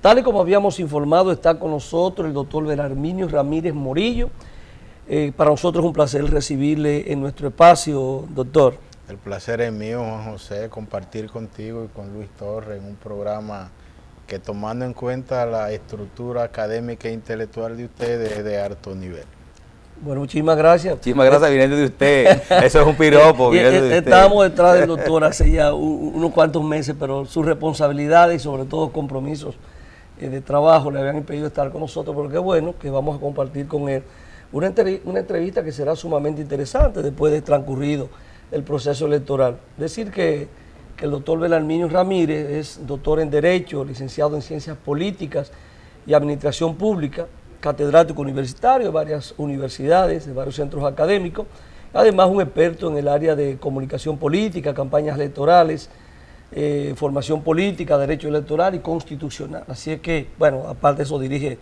Tal y como habíamos informado, está con nosotros el doctor Belarminio Ramírez Morillo. Para nosotros es un placer recibirle en nuestro espacio, doctor. El placer es mío, Juan José, compartir contigo y con Luis Torres en un programa que, tomando en cuenta la estructura académica e intelectual de ustedes, es de alto nivel. Bueno, muchísimas gracias. Muchísimas gracias, viniendo de usted. Eso es un piropo, viniendo de usted. Estábamos detrás del doctor hace ya unos cuantos meses, pero sus responsabilidades y sobre todo compromisos de trabajo le habían impedido estar con nosotros, pero qué bueno que vamos a compartir con él una entrevista que será sumamente interesante después de transcurrido el proceso electoral. Decir que el doctor Belarminio Ramírez es doctor en Derecho, licenciado en Ciencias Políticas y Administración Pública, catedrático universitario de varias universidades, de varios centros académicos, además un experto en el área de comunicación política, campañas electorales, formación política, derecho electoral y constitucional. Así es que, bueno, aparte de eso dirige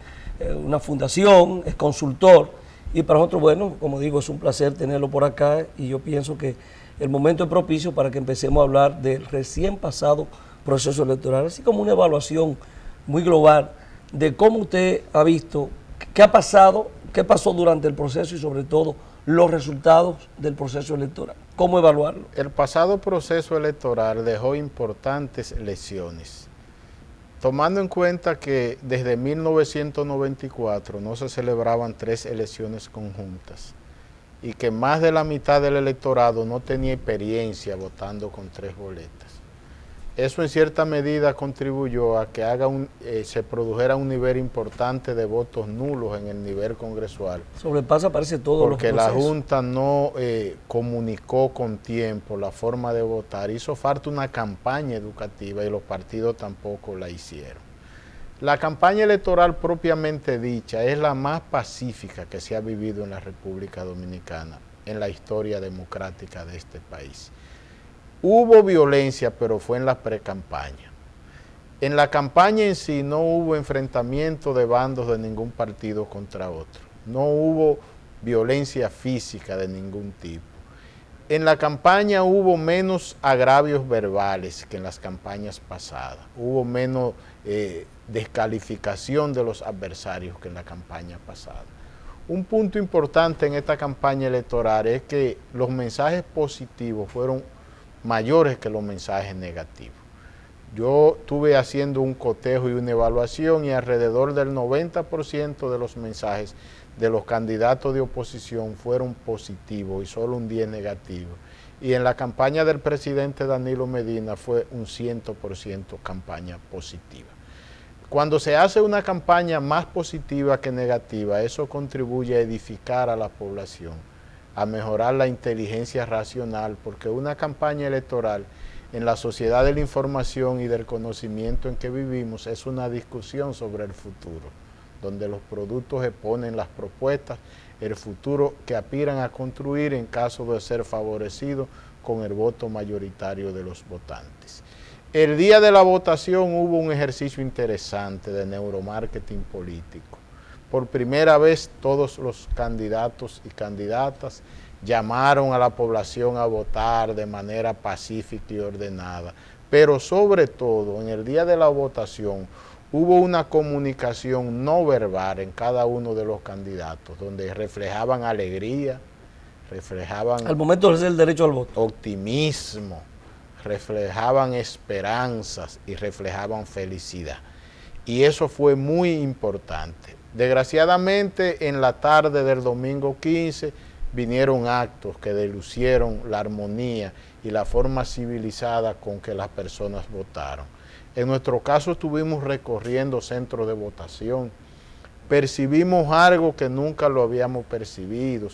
una fundación, es consultor, y para nosotros, bueno, como digo, es un placer tenerlo por acá, y yo pienso que el momento es propicio para que empecemos a hablar del recién pasado proceso electoral, así como una evaluación muy global de cómo usted ha visto qué ha pasado, qué pasó durante el proceso y sobre todo los resultados del proceso electoral. ¿Cómo evaluarlo? El pasado proceso electoral dejó importantes lecciones, tomando en cuenta que desde 1994 no se celebraban 3 elecciones conjuntas y que más de la mitad del electorado no tenía experiencia votando con 3 boletas. Eso en cierta medida contribuyó a que se produjera un nivel importante de votos nulos en el nivel congresual. Sobrepasa, parece, todo los procesos. Porque la Junta no comunicó con tiempo la forma de votar. Hizo falta una campaña educativa y los partidos tampoco la hicieron. La campaña electoral propiamente dicha es la más pacífica que se ha vivido en la República Dominicana, en la historia democrática de este país. Hubo violencia, pero fue en la pre-campaña. En la campaña en sí no hubo enfrentamiento de bandos de ningún partido contra otro. No hubo violencia física de ningún tipo. En la campaña hubo menos agravios verbales que en las campañas pasadas. Hubo menos descalificación de los adversarios que en la campaña pasada. Un punto importante en esta campaña electoral es que los mensajes positivos fueron mayores que los mensajes negativos. Yo estuve haciendo un cotejo y una evaluación y alrededor del 90% de los mensajes de los candidatos de oposición fueron positivos y solo un 10% negativo. Y en la campaña del presidente Danilo Medina fue un 100% campaña positiva. Cuando se hace una campaña más positiva que negativa, eso contribuye a edificar a la población, a mejorar la inteligencia racional, porque una campaña electoral en la sociedad de la información y del conocimiento en que vivimos es una discusión sobre el futuro, donde los productos exponen las propuestas, el futuro que aspiran a construir en caso de ser favorecidos con el voto mayoritario de los votantes. El día de la votación hubo un ejercicio interesante de neuromarketing político. Por primera vez todos los candidatos y candidatas llamaron a la población a votar de manera pacífica y ordenada, pero sobre todo en el día de la votación hubo una comunicación no verbal en cada uno de los candidatos, donde reflejaban alegría, reflejaban al momento de hacer el derecho al voto, optimismo, reflejaban esperanzas y reflejaban felicidad. Y eso fue muy importante. Desgraciadamente, en la tarde del domingo 15 vinieron actos que diluyeron la armonía y la forma civilizada con que las personas votaron. En nuestro caso estuvimos recorriendo centros de votación, percibimos algo que nunca lo habíamos percibido.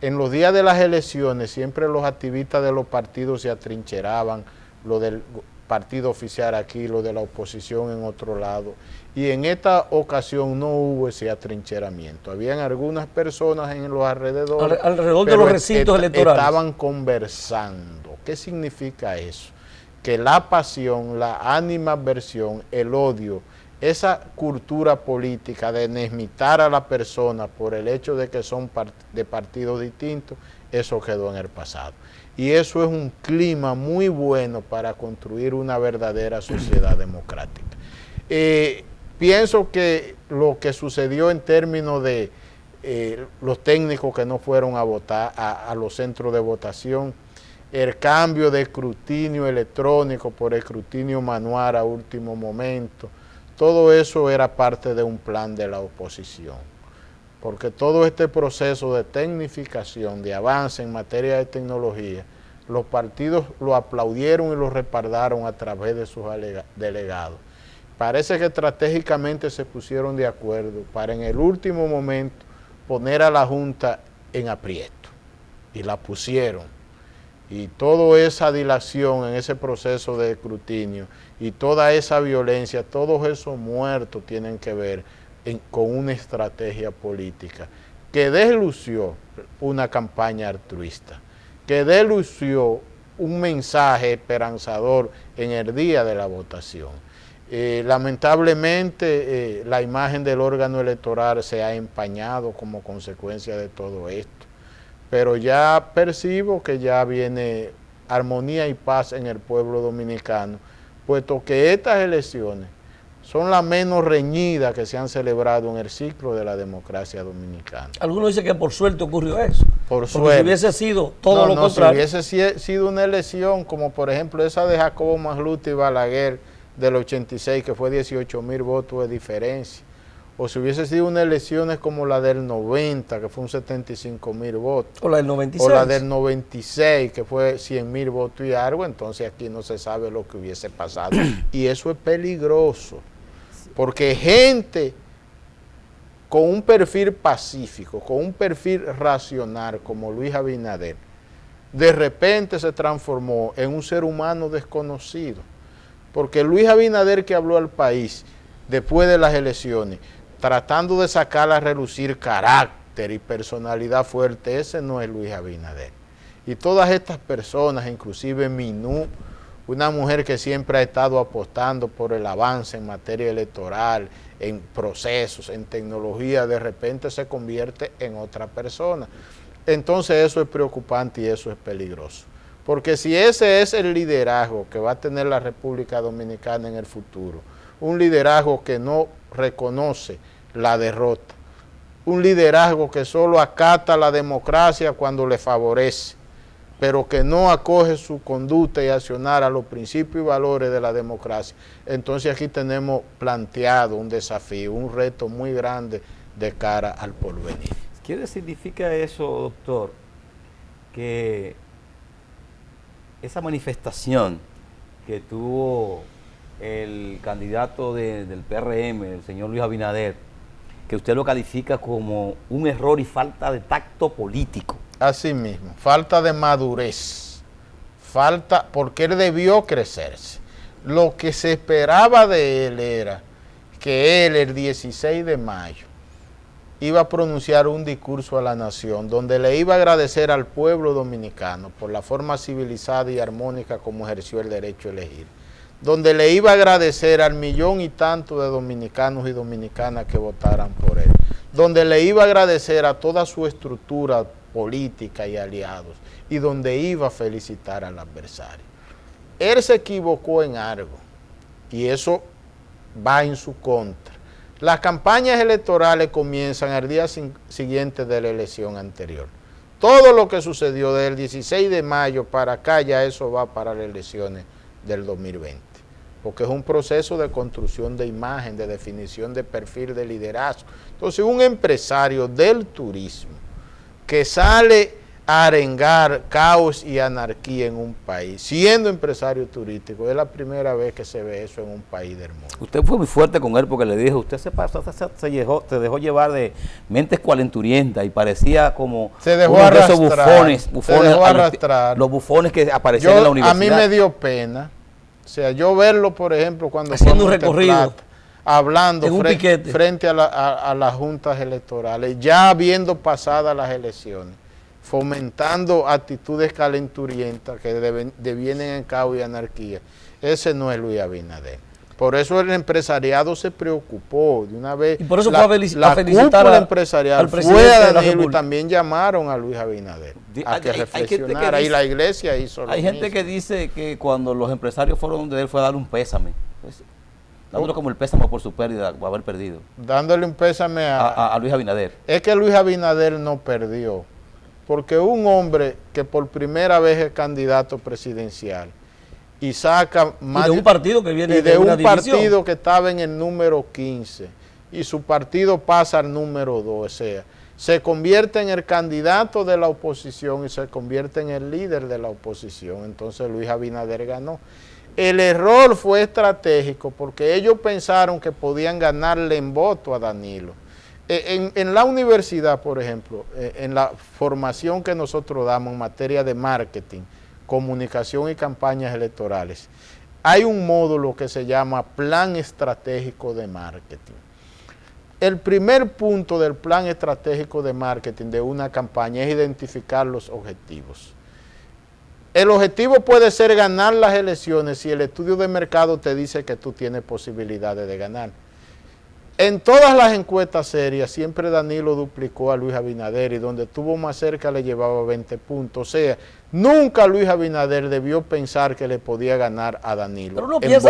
En los días de las elecciones siempre los activistas de los partidos se atrincheraban, lo del partido oficial aquí, lo de la oposición en otro lado, y en esta ocasión no hubo ese atrincheramiento. Habían algunas personas en los alrededores, alrededor de los recintos electorales. Estaban conversando. ¿Qué significa eso? Que la pasión, la animadversión, el odio, esa cultura política de enemizar a la persona por el hecho de que son de partidos distintos, eso quedó en el pasado. Y eso es un clima muy bueno para construir una verdadera sociedad democrática. pienso que lo que sucedió en términos de los técnicos que no fueron a votar a los centros de votación, el cambio de escrutinio electrónico por escrutinio manual a último momento, todo eso era parte de un plan de la oposición, porque todo este proceso de tecnificación, de avance en materia de tecnología, los partidos lo aplaudieron y lo respaldaron a través de sus delegados. Parece que estratégicamente se pusieron de acuerdo para en el último momento poner a la Junta en aprieto, y la pusieron. Y toda esa dilación en ese proceso de escrutinio y toda esa violencia, todos esos muertos tienen que ver con una estrategia política que deslució una campaña altruista, que deslució un mensaje esperanzador en el día de la votación. Lamentablemente la imagen del órgano electoral se ha empañado como consecuencia de todo esto, pero ya percibo que ya viene armonía y paz en el pueblo dominicano, puesto que estas elecciones son las menos reñidas que se han celebrado en el ciclo de la democracia dominicana. Algunos dicen que por suerte ocurrió eso. Por porque suerte. Si hubiese sido todo lo contrario. Si hubiese sido una elección como por ejemplo esa de Jacobo Magluta y Balaguer del 86, que fue 18,000 votos de diferencia, o si hubiese sido unas elecciones como la del 90, que fue un 75,000 votos, o la del 96, o la del 96, que fue 100,000 votos y algo, entonces aquí no se sabe lo que hubiese pasado. Y eso es peligroso, porque gente con un perfil pacífico, con un perfil racional como Luis Abinader, de repente se transformó en un ser humano desconocido. Porque Luis Abinader, que habló al país después de las elecciones, tratando de sacar a relucir carácter y personalidad fuerte, ese no es Luis Abinader. Y todas estas personas, inclusive Minú, una mujer que siempre ha estado apostando por el avance en materia electoral, en procesos, en tecnología, de repente se convierte en otra persona. Entonces eso es preocupante y eso es peligroso. Porque si ese es el liderazgo que va a tener la República Dominicana en el futuro, un liderazgo que no reconoce la derrota, un liderazgo que solo acata la democracia cuando le favorece, pero que no acoge su conducta y accionar a los principios y valores de la democracia, entonces aquí tenemos planteado un desafío, un reto muy grande de cara al porvenir. ¿Qué significa eso, doctor? Que esa manifestación que tuvo el candidato del PRM, el señor Luis Abinader, que usted lo califica como un error y falta de tacto político. Así mismo, falta de madurez, falta, porque él debió crecerse. Lo que se esperaba de él era que él el 16 de mayo iba a pronunciar un discurso a la nación donde le iba a agradecer al pueblo dominicano por la forma civilizada y armónica como ejerció el derecho a elegir, donde le iba a agradecer al 1,000,000 y tanto de dominicanos y dominicanas que votaran por él, donde le iba a agradecer a toda su estructura política y aliados, y donde iba a felicitar al adversario. Él se equivocó en algo, y eso va en su contra. Las campañas electorales comienzan al día siguiente de la elección anterior. Todo lo que sucedió del 16 de mayo para acá, ya eso va para las elecciones del 2020, porque es un proceso de construcción de imagen, de definición de perfil de liderazgo. Entonces, un empresario del turismo que sale a arengar caos y anarquía en un país, siendo empresario turístico, es la primera vez que se ve eso en un país del mundo. Usted fue muy fuerte con él porque le dijo, usted se dejó llevar de mentes cualenturientas y parecía como se dejó uno arrastrar, de esos bufones, se dejó arrastrar. Los bufones que aparecían en la universidad. A mí me dio pena, o sea, yo verlo, por ejemplo, cuando haciendo un recorrido, hablando frente a las juntas electorales, ya habiendo pasado las elecciones, fomentando actitudes calenturientas que devienen en caos y anarquía. Ese no es Luis Abinader. Por eso el empresariado se preocupó de una vez. Y por eso fue a felicitar al empresariado, fue a Danilo y también llamaron a Luis Abinader a que reflexionara, y la iglesia hizo lo mismo. Hay gente que dice que cuando los empresarios fueron donde él fue a dar un pésame. Pues, Dándole como el pésamo por su pérdida, por haber perdido. Dándole un pésame A Luis Abinader. Es que Luis Abinader no perdió, porque un hombre que por primera vez es candidato presidencial y saca más y de un partido que viene de una un división. partido que estaba en el número 15 y su partido pasa al número 2, o sea, se convierte en el candidato de la oposición y se convierte en el líder de la oposición. Entonces Luis Abinader ganó. El error fue estratégico porque ellos pensaron que podían ganarle en voto a Danilo. En la universidad, por ejemplo, en la formación que nosotros damos en materia de marketing, comunicación y campañas electorales, hay un módulo que se llama Plan Estratégico de Marketing. El primer punto del plan estratégico de marketing de una campaña es identificar los objetivos. El objetivo puede ser ganar las elecciones si el estudio de mercado te dice que tú tienes posibilidades de ganar. En todas las encuestas serias, siempre Danilo duplicó a Luis Abinader y donde estuvo más cerca le llevaba 20 puntos. O sea, nunca Luis Abinader debió pensar que le podía ganar a Danilo. Pero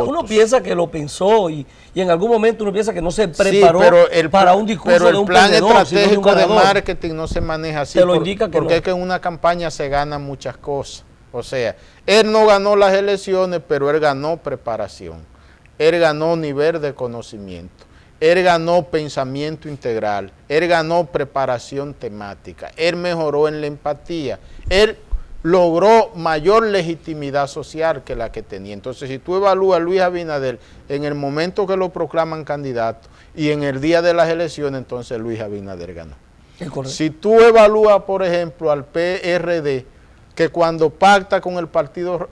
uno piensa que lo pensó y en algún momento uno piensa que no se preparó para un discurso de un plan perdedor, estratégico de un de marketing no se maneja así. Te lo indica que porque no. Es que en una campaña se ganan muchas cosas. O sea, él no ganó las elecciones, pero él ganó preparación. Él ganó nivel de conocimiento. Él ganó pensamiento integral, él ganó preparación temática, él mejoró en la empatía, él logró mayor legitimidad social que la que tenía. Entonces, si tú evalúas a Luis Abinader en el momento que lo proclaman candidato y en el día de las elecciones, entonces Luis Abinader ganó. Si tú evalúas, por ejemplo, al PRD, que cuando pacta con el Partido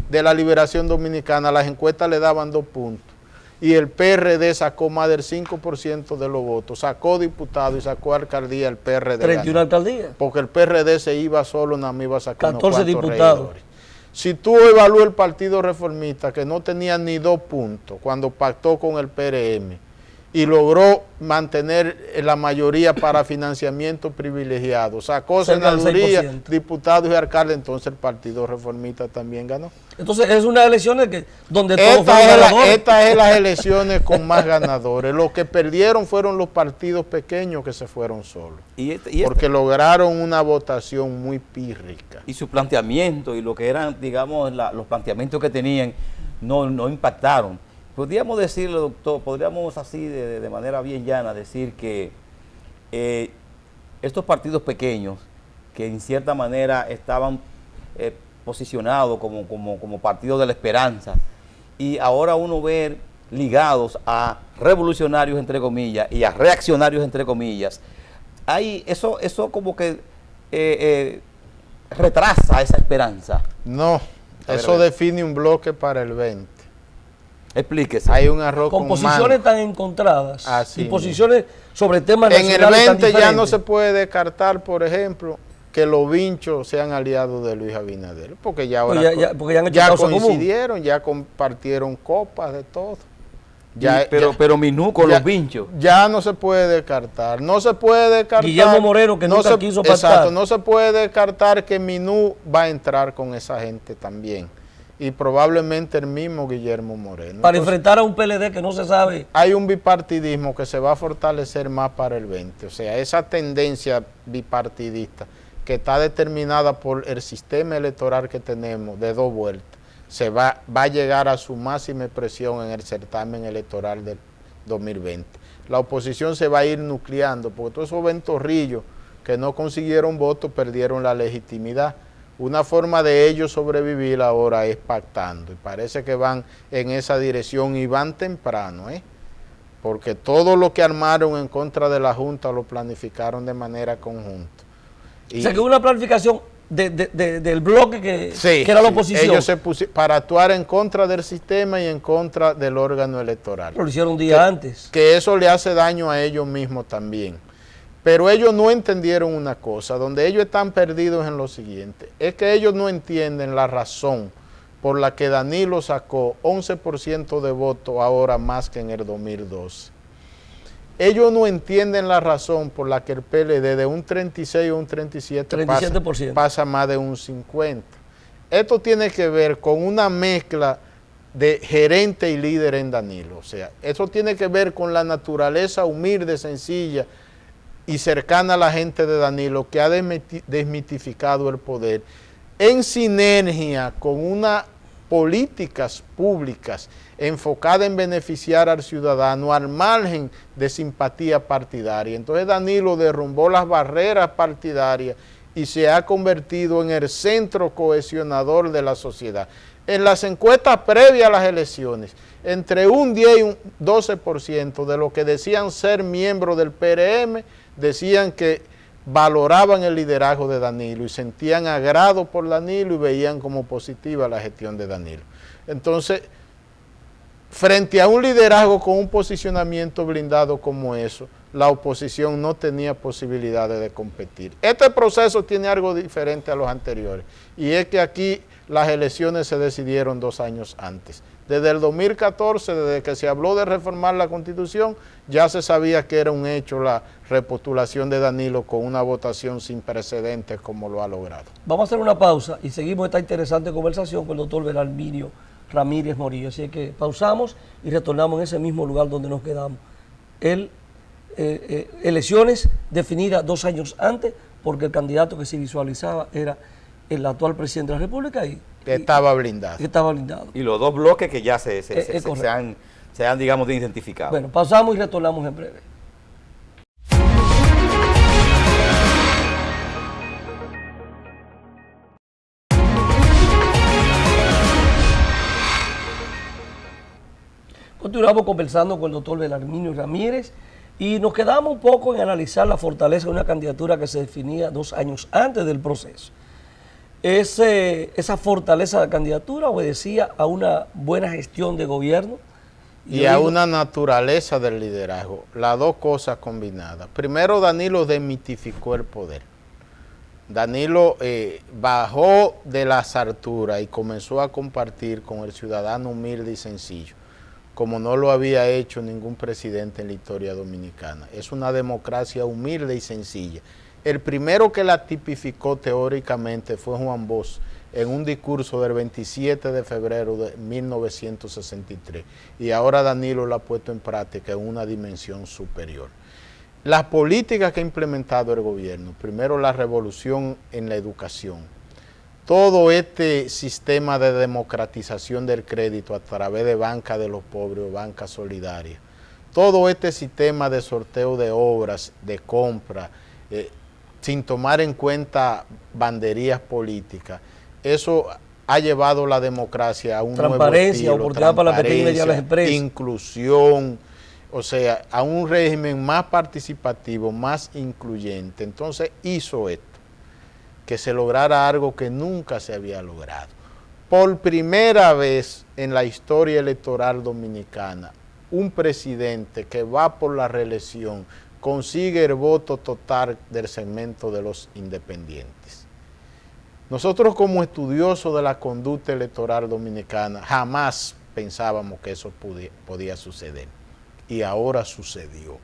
de la Liberación Dominicana, las encuestas le daban 2 puntos. Y el PRD sacó más del 5% de los votos, sacó diputados y sacó alcaldía el PRD. 31 alcaldías. Porque el PRD se iba solo, nada más iba a sacar 14 diputados. regidores. Si tú evalúas el Partido Reformista, que no tenía ni 2 puntos cuando pactó con el PRM y logró mantener la mayoría para financiamiento privilegiado, sacó senaduría, diputados y alcaldes, entonces el Partido Reformista también ganó. Entonces es una elección donde todos fueron ganadores. Estas son las elecciones con más ganadores. Los que perdieron fueron los partidos pequeños que se fueron solos. Porque lograron una votación muy pírrica. Y su planteamiento y lo que eran, digamos, los planteamientos que tenían no impactaron. Podríamos decirle, doctor, podríamos así de manera bien llana decir que estos partidos pequeños que en cierta manera estaban posicionados como partidos de la esperanza y ahora uno ver ligados a revolucionarios entre comillas y a reaccionarios entre comillas, eso como que retrasa esa esperanza. No, eso define un bloque para el 20. Explíquese. Hay un arroz con posiciones tan encontradas y posiciones sobre temas nacionales. En el 20 ya no se puede descartar, por ejemplo, que los vinchos sean aliados de Luis Abinader, porque ya ahora ya coincidieron, ya compartieron copas de todo. Pero Minú con los vinchos. Ya no se puede descartar. No se puede descartar. Guillermo Moreno, que nunca quiso pactar. Exacto, no se puede descartar que Minú va a entrar con esa gente también. Y probablemente el mismo Guillermo Moreno. Para enfrentar a un PLD que no se sabe. Hay un bipartidismo que se va a fortalecer más para el 20. O sea, esa tendencia bipartidista que está determinada por el sistema electoral que tenemos de 2 vueltas, va a llegar a su máxima expresión en el certamen electoral del 2020. La oposición se va a ir nucleando, porque todos esos ventorrillos que no consiguieron votos perdieron la legitimidad. Una forma de ellos sobrevivir ahora es pactando, y parece que van en esa dirección y van temprano, porque todo lo que armaron en contra de la Junta lo planificaron de manera conjunta. O sea que hubo una planificación del bloque que era la oposición. Ellos se pusieron para actuar en contra del sistema y en contra del órgano electoral. Pero lo hicieron un día antes. Que eso le hace daño a ellos mismos también. Pero ellos no entendieron una cosa, donde ellos están perdidos en lo siguiente, es que ellos no entienden la razón por la que Danilo sacó 11% de votos ahora más que en el 2012. Ellos no entienden la razón por la que el PLD de un 36 o un 37% pasa más de un 50%. Esto tiene que ver con una mezcla de gerente y líder en Danilo. O sea, eso tiene que ver con la naturaleza humilde, sencilla y cercana a la gente de Danilo, que ha desmitificado el poder en sinergia con unas políticas públicas enfocadas en beneficiar al ciudadano al margen de simpatía partidaria. Entonces Danilo derrumbó las barreras partidarias y se ha convertido en el centro cohesionador de la sociedad. En las encuestas previas a las elecciones, entre un 10 y un 12% de los que decían ser miembros del PRM decían que valoraban el liderazgo de Danilo y sentían agrado por Danilo y veían como positiva la gestión de Danilo. Entonces, frente a un liderazgo con un posicionamiento blindado como eso, la oposición no tenía posibilidades de competir. Este proceso tiene algo diferente a los anteriores, y es que aquí las elecciones se decidieron 2 años antes. Desde el 2014, desde que se habló de reformar la Constitución, ya se sabía que era un hecho la repostulación de Danilo con una votación sin precedentes como lo ha logrado. Vamos a hacer una pausa y seguimos esta interesante conversación con el doctor Belarminio Ramírez Morillo. Así que pausamos y retornamos en ese mismo lugar donde nos quedamos. Elecciones definidas 2 años antes, porque el candidato que se visualizaba era el actual presidente de la República y estaba blindado. Y los 2 bloques que ya se han, digamos, identificado. Bueno, pausamos y retornamos en breve. Continuamos conversando con el doctor Belarminio Ramírez y nos quedamos un poco en analizar la fortaleza de una candidatura que se definía 2 años antes del proceso. Esa fortaleza de la candidatura obedecía a una buena gestión de gobierno y a una naturaleza del liderazgo, las 2 cosas combinadas. Primero, Danilo desmitificó el poder. Danilo bajó de las alturas y comenzó a compartir con el ciudadano humilde y sencillo, como no lo había hecho ningún presidente en la historia dominicana. Es una democracia humilde y sencilla. El primero que la tipificó teóricamente fue Juan Bosch en un discurso del 27 de febrero de 1963. Y ahora Danilo la ha puesto en práctica en una dimensión superior. Las políticas que ha implementado el gobierno, primero la revolución en la educación, todo este sistema de democratización del crédito a través de banca de los pobres o banca solidaria, todo este sistema de sorteo de obras, de compra, sin tomar en cuenta banderías políticas, eso ha llevado la democracia a un nuevo estilo, transparencia, oportunidad para las pequeñas y medianas empresas, inclusión, o sea, a un régimen más participativo, más incluyente. Entonces hizo esto, que se lograra algo que nunca se había logrado. Por primera vez en la historia electoral dominicana, un presidente que va por la reelección consigue el voto total del segmento de los independientes. Nosotros como estudiosos de la conducta electoral dominicana jamás pensábamos que eso podía suceder, y ahora sucedió.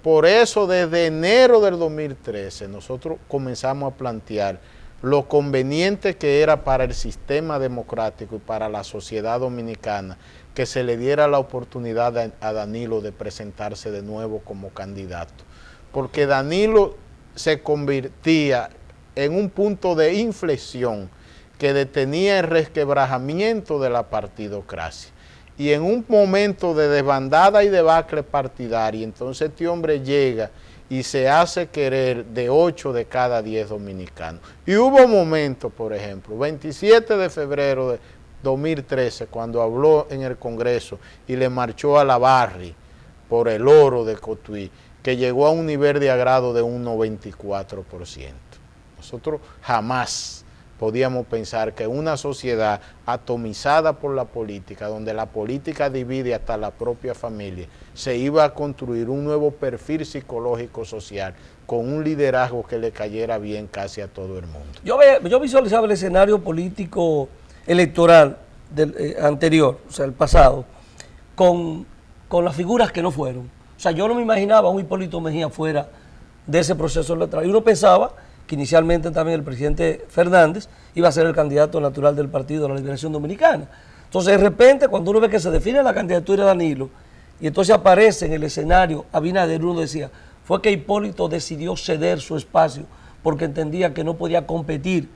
Por eso desde enero del 2013 nosotros comenzamos a plantear lo conveniente que era para el sistema democrático y para la sociedad dominicana que se le diera la oportunidad a Danilo de presentarse de nuevo como candidato, porque Danilo se convertía en un punto de inflexión que detenía el resquebrajamiento de la partidocracia. Y en un momento de desbandada y debacle partidaria, entonces este hombre llega y se hace querer de 8 de cada 10 dominicanos. Y hubo momentos, por ejemplo, 27 de febrero de 2013, cuando habló en el Congreso y le marchó a la Barri por el oro de Cotuí, que llegó a un nivel de agrado de un 94%. Nosotros jamás podíamos pensar que una sociedad atomizada por la política, donde la política divide hasta la propia familia, se iba a construir un nuevo perfil psicológico social con un liderazgo que le cayera bien casi a todo el mundo. Yo visualizaba el escenario político electoral del anterior, o sea, el pasado, con las figuras que no fueron. O sea, yo no me imaginaba a un Hipólito Mejía fuera de ese proceso electoral. Y uno pensaba que inicialmente también el presidente Fernández iba a ser el candidato natural del Partido de la Liberación Dominicana. Entonces, de repente, cuando uno ve que se define la candidatura de Danilo, y entonces aparece en el escenario Abinader, uno decía, fue que Hipólito decidió ceder su espacio porque entendía que no podía competir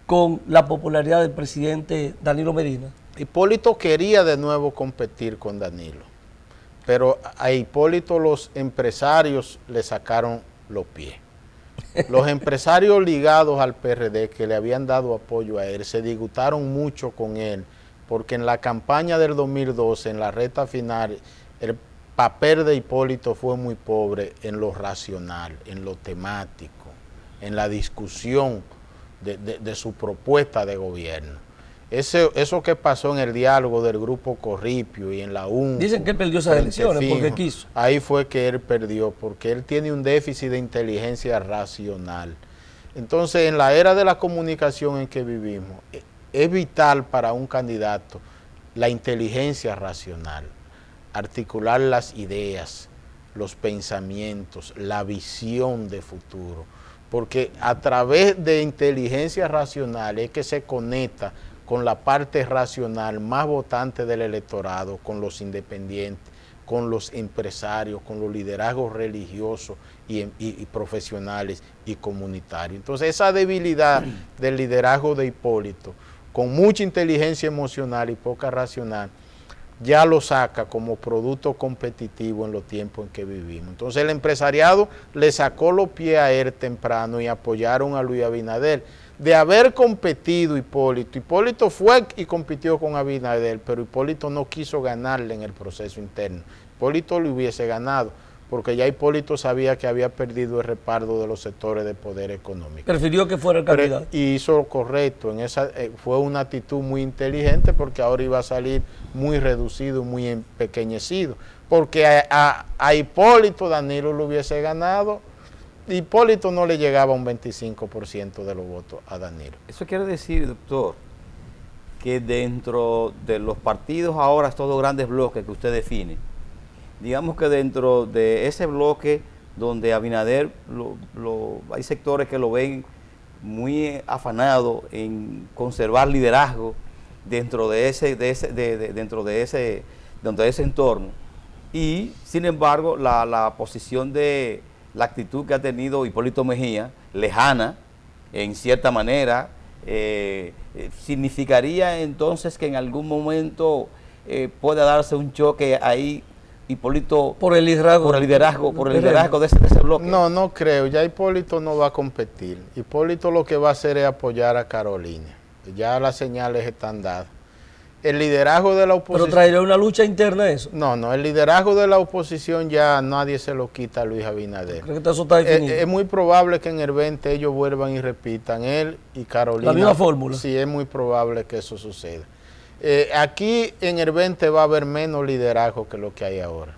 con la popularidad del presidente Danilo Medina. Hipólito quería de nuevo competir con Danilo, pero a Hipólito los empresarios le sacaron los pies. Los empresarios ligados al PRD que le habían dado apoyo a él se disgustaron mucho con él, porque en la campaña del 2012, en la recta final, el papel de Hipólito fue muy pobre en lo racional, en lo temático, en la discusión de su propuesta de gobierno. Eso que pasó en el diálogo del grupo Corripio y en la UN. Dicen que él perdió esas elecciones porque quiso. Ahí fue que él perdió, porque él tiene un déficit de inteligencia racional. Entonces, en la era de la comunicación en que vivimos, es vital para un candidato la inteligencia racional, articular las ideas, los pensamientos, la visión de futuro, porque a través de inteligencia racional es que se conecta con la parte racional más votante del electorado, con los independientes, con los empresarios, con los liderazgos religiosos y profesionales y comunitarios. Entonces, esa debilidad del liderazgo de Hipólito, con mucha inteligencia emocional y poca racional, ya lo saca como producto competitivo en los tiempos en que vivimos. Entonces el empresariado le sacó los pies a él temprano y apoyaron a Luis Abinader. De haber competido Hipólito fue y compitió con Abinader, pero Hipólito no quiso ganarle en el proceso interno. Hipólito le hubiese ganado, porque ya Hipólito sabía que había perdido el respaldo de los sectores de poder económico. Prefirió que fuera el candidato. Y hizo lo correcto, fue una actitud muy inteligente, porque ahora iba a salir muy reducido, muy empequeñecido, porque a Hipólito Danilo lo hubiese ganado. Hipólito no le llegaba un 25% de los votos a Danilo. Eso quiere decir, doctor, que dentro de los partidos ahora, estos dos grandes bloques que usted define, digamos que dentro de ese bloque donde Abinader, hay sectores que lo ven muy afanado en conservar liderazgo dentro de ese entorno, y sin embargo la posición de la actitud que ha tenido Hipólito Mejía, lejana en cierta manera, significaría entonces que en algún momento pueda darse un choque ahí, Hipólito, por el liderazgo de ese bloque. No creo, ya Hipólito no va a competir. Hipólito lo que va a hacer es apoyar a Carolina, ya las señales están dadas. El liderazgo de la oposición... ¿Pero traerá una lucha interna eso? No, el liderazgo de la oposición ya nadie se lo quita a Luis Abinader. ¿Creo que eso está definido? Es muy probable que en el 20 ellos vuelvan y repitan, él y Carolina. ¿La misma fórmula? Sí, es muy probable que eso suceda. Aquí en el 20 va a haber menos liderazgo que lo que hay ahora.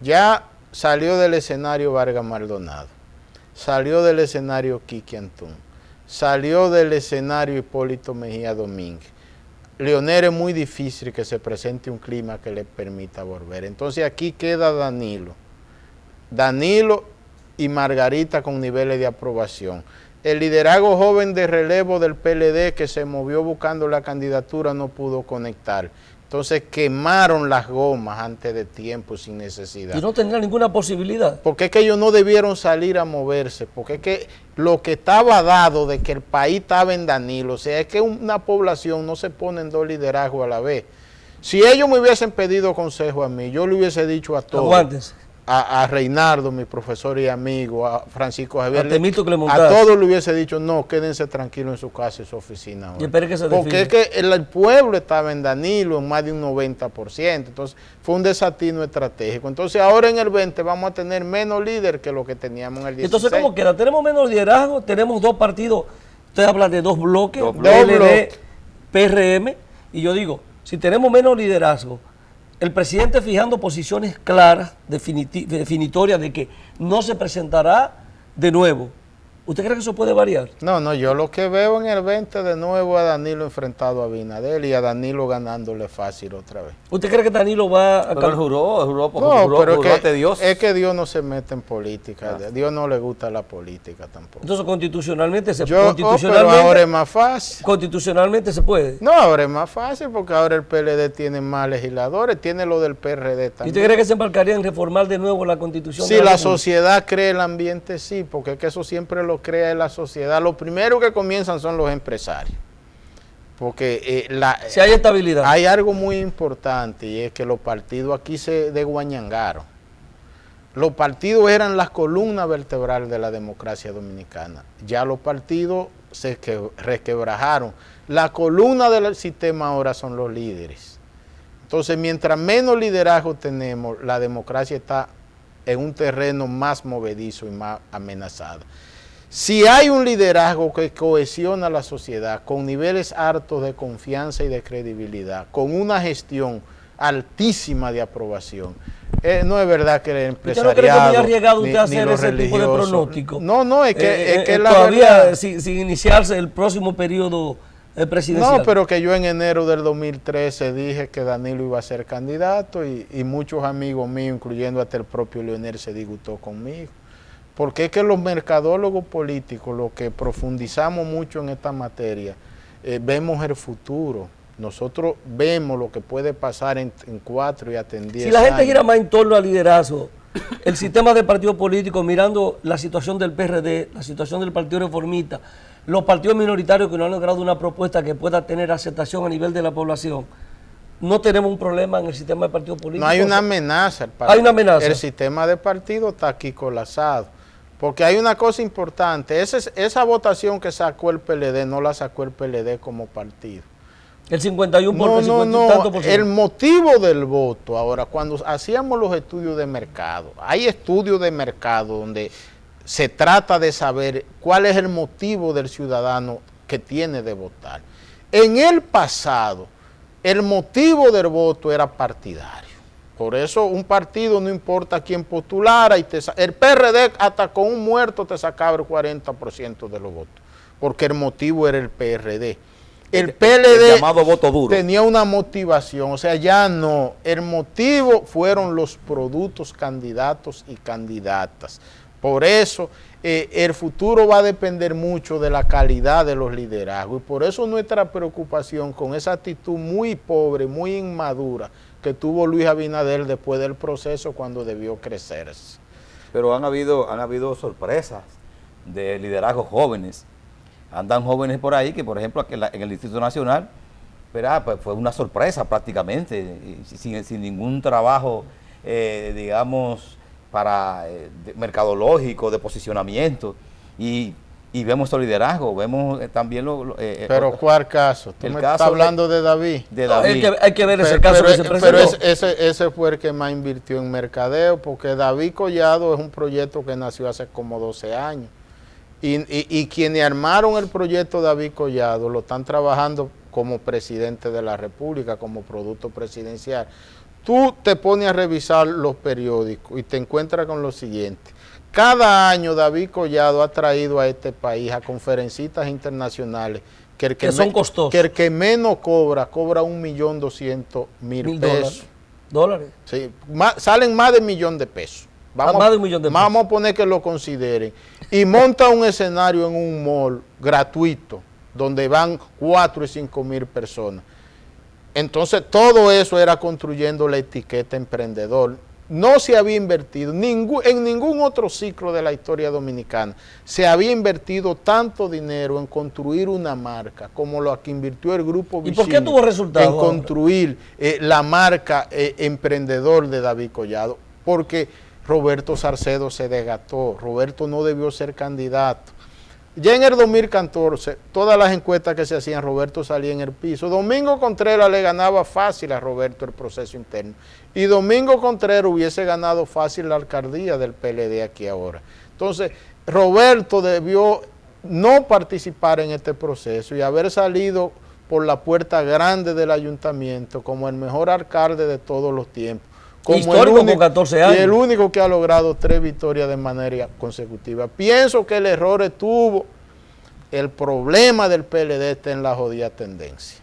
Ya salió del escenario Vargas Maldonado, salió del escenario Kiki Antún, salió del escenario Hipólito Mejía Domínguez. Leonel es muy difícil que se presente un clima que le permita volver. Entonces aquí queda Danilo y Margarita con niveles de aprobación. El liderazgo joven de relevo del PLD que se movió buscando la candidatura no pudo conectar. Entonces quemaron las gomas antes de tiempo sin necesidad. ¿Y no tendrá ninguna posibilidad? Porque es que ellos no debieron salir a moverse, porque es que lo que estaba dado de que el país estaba en Danilo, o sea, es que una población no se pone en dos liderazgos a la vez. Si ellos me hubiesen pedido consejo a mí, yo le hubiese dicho a todos, Aguántense. a Reinaldo, mi profesor y amigo, a Francisco Javier, a todos le hubiese dicho, no, quédense tranquilos en su casa y su oficina ahora. Y espere que se define. Porque es que el pueblo estaba en Danilo en más de un 90%, entonces fue un desatino estratégico. Entonces ahora en el 20 vamos a tener menos líder que lo que teníamos en el 16. Entonces, ¿cómo queda? Tenemos menos liderazgo, tenemos dos partidos, usted habla de dos bloques, PRM, y yo digo, si tenemos menos liderazgo, el presidente fijando posiciones claras, definitorias de que no se presentará de nuevo. ¿Usted cree que eso puede variar? No, yo lo que veo en el 20 de nuevo a Danilo enfrentado a Abinader y a Danilo ganándole fácil otra vez. ¿Usted cree que Danilo va a Pero él juró Pero juró ante Dios. es que Dios no se mete en política, a Dios no le gusta la política tampoco. Entonces constitucionalmente se Pero ahora es más fácil. Constitucionalmente se puede. No, ahora es más fácil porque ahora el PLD tiene más legisladores, tiene lo del PRD ¿Y también. usted cree que se embarcaría en reformar de nuevo la Constitución? Si la sociedad crea el ambiente, sí, porque es que eso siempre lo crea en la sociedad. Lo primero que comienzan son los empresarios. Porque si hay estabilidad. Hay algo muy importante y es que los partidos aquí se desguañangaron. Los partidos eran las columnas vertebrales de la democracia dominicana. Ya los partidos se resquebrajaron. La columna del sistema ahora son los líderes. Entonces, mientras menos liderazgo tenemos, la democracia está en un terreno más movedizo y más amenazado. Si hay un liderazgo que cohesiona a la sociedad con niveles altos de confianza y de credibilidad, con una gestión altísima de aprobación, no es verdad que el empresariado... ¿Usted no cree que es muy arriesgado usted hacer ese tipo de pronóstico? No, es que la todavía verdad... sin iniciarse el próximo periodo presidencial. No, pero que yo en enero del 2013 dije que Danilo iba a ser candidato y muchos amigos míos, incluyendo hasta el propio Leonel, se disgustó conmigo. Porque es que los mercadólogos políticos, los que profundizamos mucho en esta materia, vemos el futuro. Nosotros vemos lo que puede pasar en 4 y hasta en 10 años. Si la gente gira más en torno al liderazgo, el sistema de partidos políticos, mirando la situación del PRD, la situación del Partido Reformista, los partidos minoritarios que no han logrado una propuesta que pueda tener aceptación a nivel de la población, no tenemos un problema en el sistema de partidos políticos. No hay una amenaza. Hay una amenaza. El sistema de partidos está aquí colapsado. Porque hay una cosa importante, esa votación que sacó el PLD, no la sacó el PLD como partido. El 51%, no, el motivo del voto, ahora, cuando hacíamos los estudios de mercado, hay estudios de mercado donde se trata de saber cuál es el motivo del ciudadano que tiene de votar. En el pasado, el motivo del voto era partidario. Por eso un partido no importa quién postulara, el PRD hasta con un muerto te sacaba el 40% de los votos, porque el motivo era el PRD. El PLD llamado voto duro tenía una motivación, o sea, ya no, el motivo fueron los productos, candidatos y candidatas. Por eso el futuro va a depender mucho de la calidad de los liderazgos y por eso nuestra preocupación con esa actitud muy pobre, muy inmadura que tuvo Luis Abinader después del proceso cuando debió crecerse. Pero han habido sorpresas de liderazgos jóvenes. Andan jóvenes por ahí que, por ejemplo, en el Instituto Nacional, pues fue una sorpresa prácticamente, sin ningún trabajo, digamos, mercadológico, de posicionamiento. Y vemos el liderazgo, vemos también pero ¿cuál caso? ¿Tú me estás hablando de David? De David. Hay que ver ese caso que se presentó. Pero ese fue el que más invirtió en mercadeo, porque David Collado es un proyecto que nació hace como 12 años. Y quienes armaron el proyecto David Collado lo están trabajando como presidente de la República, como producto presidencial. Tú te pones a revisar los periódicos y te encuentras con lo siguiente. Cada año David Collado ha traído a este país a conferencistas internacionales que son costosos. Que el que menos cobra 1.200.000 pesos. ¿Dólares? Sí, salen más de $1 millón de pesos. Más de $1 millón de pesos. Vamos a poner que lo consideren. Y monta un escenario en un mall gratuito, donde van 4 y 5 mil personas. Entonces, todo eso era construyendo la etiqueta emprendedor. No se había invertido, en ningún otro ciclo de la historia dominicana, se había invertido tanto dinero en construir una marca como lo que invirtió el Grupo Vicini. ¿Y por qué tuvo resultados? En construir la marca emprendedor de David Collado. Porque Roberto Salcedo se desgastó, Roberto no debió ser candidato. Ya en el 2014, todas las encuestas que se hacían, Roberto salía en el piso. Domingo Contreras le ganaba fácil a Roberto el proceso interno. Y Domingo Contreras hubiese ganado fácil la alcaldía del PLD aquí ahora. Entonces, Roberto debió no participar en este proceso y haber salido por la puerta grande del ayuntamiento como el mejor alcalde de todos los tiempos, como histórico con 14 años. Y el único que ha logrado 3 victorias de manera consecutiva. Pienso que el error estuvo, el problema del PLD está en la jodida tendencia.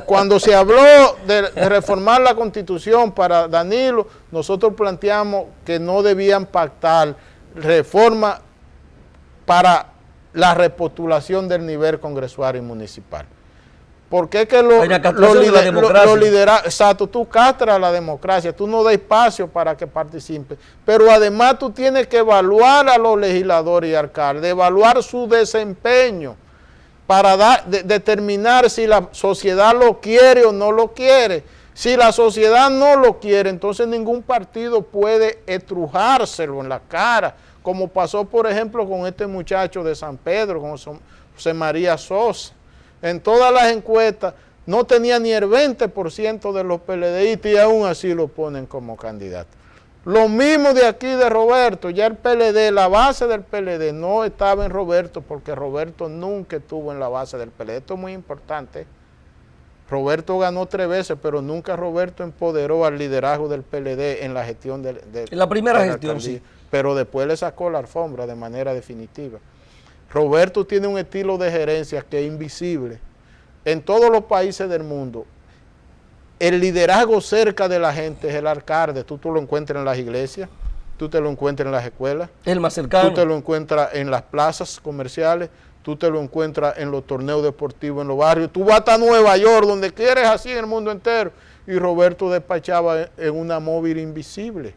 Cuando se habló de reformar la Constitución para Danilo, nosotros planteamos que no debían pactar reforma para la repostulación del nivel congresual y municipal. Porque es que los liderados, exacto, tú castras la democracia, tú no das espacio para que participe, pero además tú tienes que evaluar a los legisladores y alcaldes, evaluar su desempeño para determinar si la sociedad lo quiere o no lo quiere. Si la sociedad no lo quiere, entonces ningún partido puede estrujárselo en la cara, como pasó por ejemplo con este muchacho de San Pedro, con José María Sosa. En todas las encuestas no tenía ni el 20% de los PLDistas y aún así lo ponen como candidato. Lo mismo de aquí de Roberto, ya el PLD, la base del PLD no estaba en Roberto porque Roberto nunca estuvo en la base del PLD. Esto es muy importante. Roberto ganó 3 veces, pero nunca Roberto empoderó al liderazgo del PLD en la gestión en la primera gestión, sí. Pero después le sacó la alfombra de manera definitiva. Roberto tiene un estilo de gerencia que es invisible. En todos los países del mundo, el liderazgo cerca de la gente es el alcalde. Tú lo encuentras en las iglesias, tú te lo encuentras en las escuelas. El más cercano. Tú te lo encuentras en las plazas comerciales, tú te lo encuentras en los torneos deportivos en los barrios. Tú vas a Nueva York, donde quieres, así en el mundo entero. Y Roberto despachaba en una móvil invisible.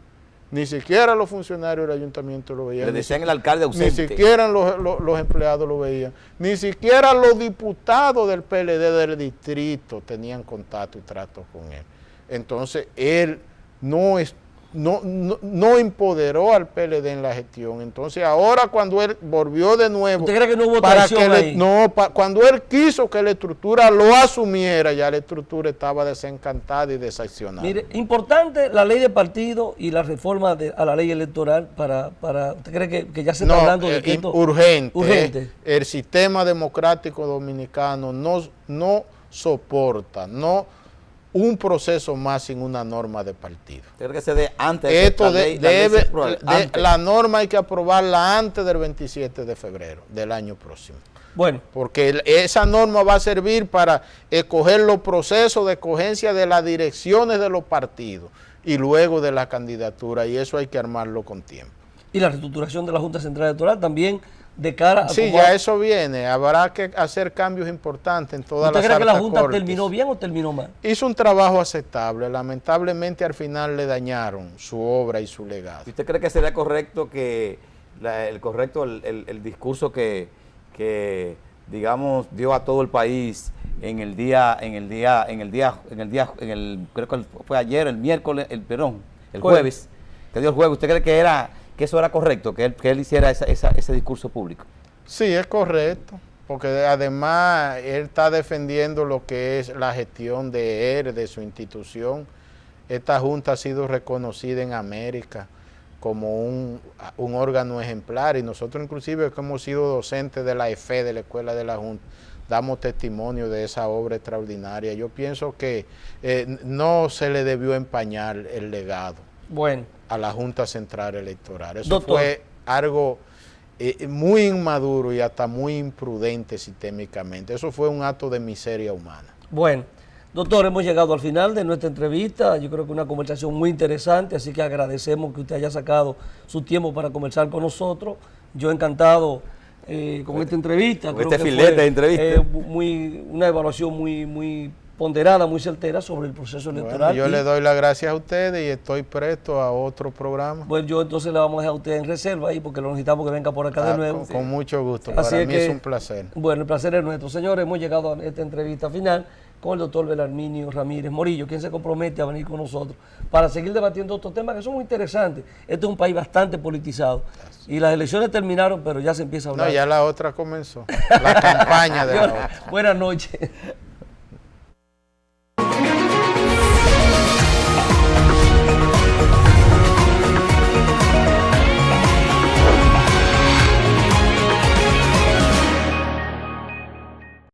Ni siquiera los funcionarios del ayuntamiento lo veían. Le decían el alcalde ausente. Ni siquiera los empleados lo veían. Ni siquiera los diputados del PLD del distrito tenían contacto y trato con él. Entonces, él no empoderó al PLD en la gestión. Entonces, ahora cuando él volvió de nuevo... ¿Usted cree que no hubo traición ahí? Cuando él quiso que la estructura lo asumiera, ya la estructura estaba desencantada y desaccionada. Mire, importante la ley de partido y la reforma a la ley electoral para ¿usted cree que ya se está hablando de que esto... Urgente. El sistema democrático dominicano no soporta, un proceso más sin una norma de partido. Creo que se dé antes. La norma hay que aprobarla antes del 27 de febrero del año próximo. Bueno. Porque esa norma va a servir para escoger los procesos de escogencia de las direcciones de los partidos y luego de la candidatura, y eso hay que armarlo con tiempo. Y la reestructuración de la Junta Central Electoral también de cara a... Sí, ya eso viene. Habrá que hacer cambios importantes en todas las ¿Usted cree que la Junta cortes. terminó bien o terminó mal? Hizo un trabajo aceptable. Lamentablemente al final le dañaron su obra y su legado. ¿Usted cree que sería correcto que el discurso que digamos dio a todo el país creo que fue ayer, el miércoles, el jueves, que dio el jueves? ¿Usted cree que eso era correcto, que él hiciera ese discurso público? Sí, es correcto, porque además él está defendiendo lo que es la gestión de él, de su institución. Esta Junta ha sido reconocida en América como un órgano ejemplar, y nosotros inclusive que hemos sido docentes de la EFE, de la Escuela de la Junta, damos testimonio de esa obra extraordinaria. Yo pienso que no se le debió empañar el legado a la Junta Central Electoral. Eso fue algo muy inmaduro y hasta muy imprudente sistémicamente. Eso fue un acto de miseria humana. Bueno, doctor, hemos llegado al final de nuestra entrevista. Yo creo que una conversación muy interesante, así que agradecemos que usted haya sacado su tiempo para conversar con nosotros. Yo encantado con esta entrevista. Con este filete de entrevista. Una evaluación muy ponderada, muy certera sobre el proceso electoral. Bueno, yo le doy las gracias a ustedes y estoy presto a otro programa. Pues yo entonces le vamos a dejar a usted en reserva ahí porque lo necesitamos que venga por acá de nuevo. Con mucho gusto, Así para mí es un placer. Bueno, el placer es nuestro. Señores, hemos llegado a esta entrevista final con el doctor Belarminio Ramírez Morillo, quien se compromete a venir con nosotros para seguir debatiendo estos temas que son muy interesantes. Este es un país bastante politizado y las elecciones terminaron, pero ya se empieza a hablar. No, ya la otra comenzó, la campaña de la otra. Buenas noches.